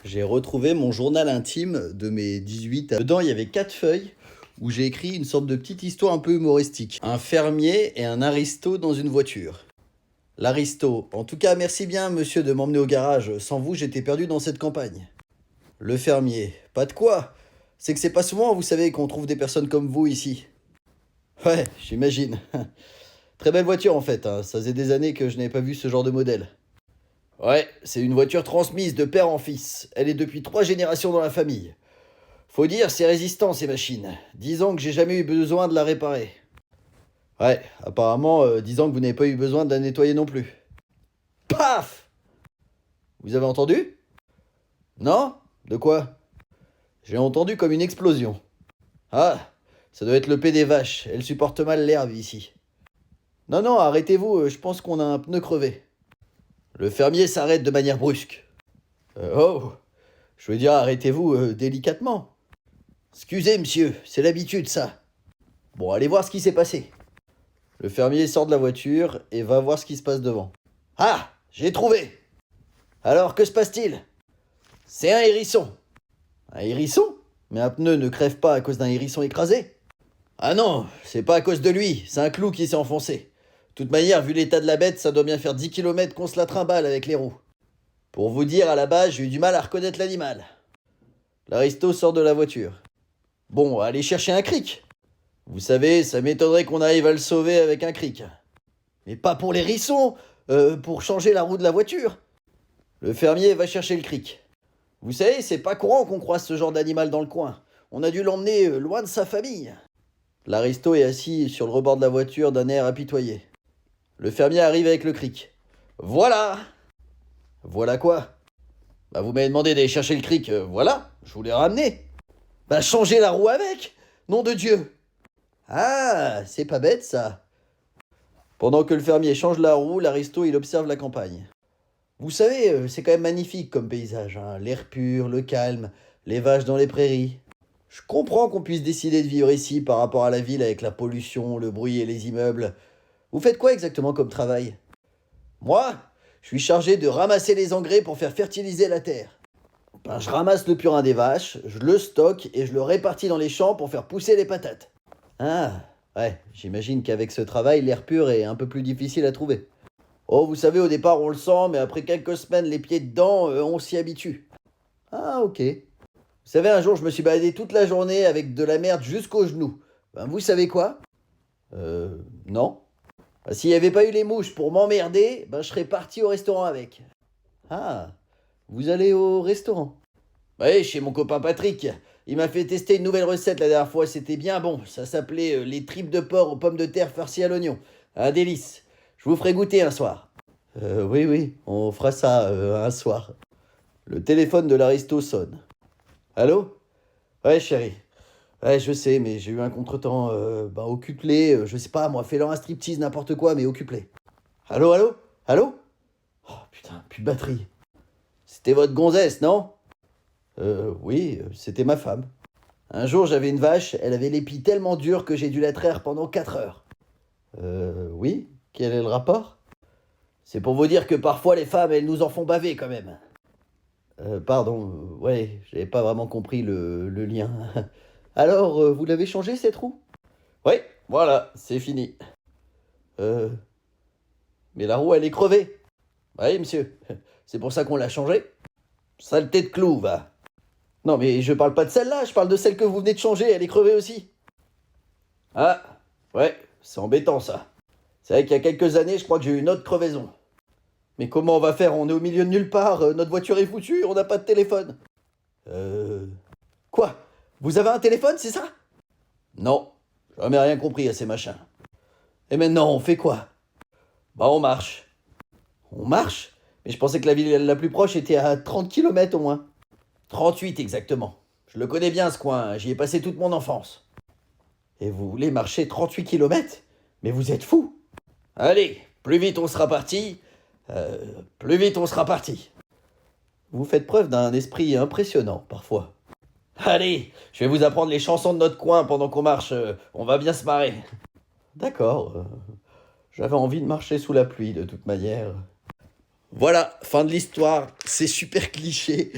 J'ai retrouvé mon journal intime de mes 18 ans. Dedans, il y avait 4 feuilles où j'ai écrit une sorte de petite histoire un peu humoristique. Un fermier et un aristo dans une voiture. L'aristo. En tout cas, merci bien, monsieur, de m'emmener au garage. Sans vous, j'étais perdu dans cette campagne. Le fermier. Pas de quoi. C'est que c'est pas souvent, vous savez, qu'on trouve des personnes comme vous ici. Ouais, j'imagine. Très belle voiture en fait, hein. Ça faisait des années que je n'avais pas vu ce genre de modèle. Ouais, c'est une voiture transmise de père en fils. Elle est depuis 3 générations dans la famille. Faut dire, c'est résistant ces machines. 10 ans que j'ai jamais eu besoin de la réparer. Ouais, apparemment, 10 ans que vous n'avez pas eu besoin de la nettoyer non plus. Paf! Vous avez entendu? Non? De quoi? J'ai entendu comme une explosion. Ah, ça doit être le P des vaches. Elles supportent mal l'herbe ici. Non, non, arrêtez-vous, je pense qu'on a un pneu crevé. Le fermier s'arrête de manière brusque. Oh, je veux dire, arrêtez-vous délicatement. Excusez, monsieur, c'est l'habitude, ça. Bon, allez voir ce qui s'est passé. Le fermier sort de la voiture et va voir ce qui se passe devant. Ah, j'ai trouvé. Alors, que se passe-t-il? C'est un hérisson. Un hérisson? Mais un pneu ne crève pas à cause d'un hérisson écrasé. Ah non, c'est pas à cause de lui, c'est un clou qui s'est enfoncé. De toute manière, vu l'état de la bête, ça doit bien faire 10 km qu'on se la trimballe avec les roues. Pour vous dire, à la base, j'ai eu du mal à reconnaître l'animal. L'aristo sort de la voiture. Bon, allez chercher un cric. Vous savez, ça m'étonnerait qu'on arrive à le sauver avec un cric. Mais pas pour les hérissons, pour changer la roue de la voiture. Le fermier va chercher le cric. Vous savez, c'est pas courant qu'on croise ce genre d'animal dans le coin. On a dû l'emmener loin de sa famille. L'aristo est assis sur le rebord de la voiture d'un air apitoyé. Le fermier arrive avec le cric. Voilà! Voilà quoi? Bah vous m'avez demandé d'aller chercher le cric, voilà, je vous l'ai ramené. Bah changez la roue avec! Nom de Dieu! Ah, c'est pas bête ça. Pendant que le fermier change la roue, l'aristo il observe la campagne. Vous savez, c'est quand même magnifique comme paysage, hein. L'air pur, le calme, les vaches dans les prairies. Je comprends qu'on puisse décider de vivre ici par rapport à la ville avec la pollution, le bruit et les immeubles. Vous faites quoi exactement comme travail? Moi, je suis chargé de ramasser les engrais pour faire fertiliser la terre. Ben, je ramasse le purin des vaches, je le stocke et je le répartis dans les champs pour faire pousser les patates. Ah, ouais, j'imagine qu'avec ce travail, l'air pur est un peu plus difficile à trouver. Oh, vous savez, au départ, on le sent, mais après quelques semaines, les pieds dedans, on s'y habitue. Ah, ok. Vous savez, un jour, je me suis baladé toute la journée avec de la merde jusqu'aux genoux. Ben, vous savez quoi? Non. Ben, s'il n'y avait pas eu les mouches pour m'emmerder, ben, je serais parti au restaurant avec. Ah, vous allez au restaurant? Oui, chez mon copain Patrick. Il m'a fait tester une nouvelle recette la dernière fois, c'était bien bon. Ça s'appelait les tripes de porc aux pommes de terre farcies à l'oignon. Un délice. Je vous ferai goûter un soir. Oui, oui, on fera ça un soir. Le téléphone de l'aristo sonne. Allô? Ouais, chérie. Ouais, je sais, mais j'ai eu un contretemps. Occupe-les, je sais pas, moi, fais-leur un striptease, n'importe quoi, mais occupe-les. Allô, allô? Allô? Oh putain, plus de batterie. C'était votre gonzesse, non? Oui, c'était ma femme. Un jour, j'avais une vache, elle avait l'épi tellement dur que j'ai dû la traire pendant 4 heures. Oui, quel est le rapport? C'est pour vous dire que parfois les femmes, elles nous en font baver quand même. Pardon, ouais, j'avais pas vraiment compris le lien. Alors, vous l'avez changé cette roue? Oui, voilà, c'est fini. Euh, mais la roue, elle est crevée. Oui, monsieur, c'est pour ça qu'on l'a changée. Saleté de clou, va. Non, mais je parle pas de celle-là, je parle de celle que vous venez de changer, elle est crevée aussi. Ah, ouais, c'est embêtant ça. C'est vrai qu'il y a quelques années, je crois que j'ai eu une autre crevaison. Mais comment on va faire? On est au milieu de nulle part, notre voiture est foutue, on n'a pas de téléphone. Quoi? Vous avez un téléphone, c'est ça? Non, j'ai jamais rien compris à ces machins. Et maintenant, on fait quoi? Bah, on marche. On marche? Mais je pensais que la ville la plus proche était à 30 km au moins. 38 exactement. Je le connais bien ce coin, j'y ai passé toute mon enfance. Et vous voulez marcher 38 km? Mais vous êtes fou! Allez, plus vite on sera parti, plus vite on sera parti. Vous faites preuve d'un esprit impressionnant, parfois. Allez, je vais vous apprendre les chansons de notre coin pendant qu'on marche, on va bien se marrer. D'accord, j'avais envie de marcher sous la pluie de toute manière. Voilà, fin de l'histoire, c'est super cliché.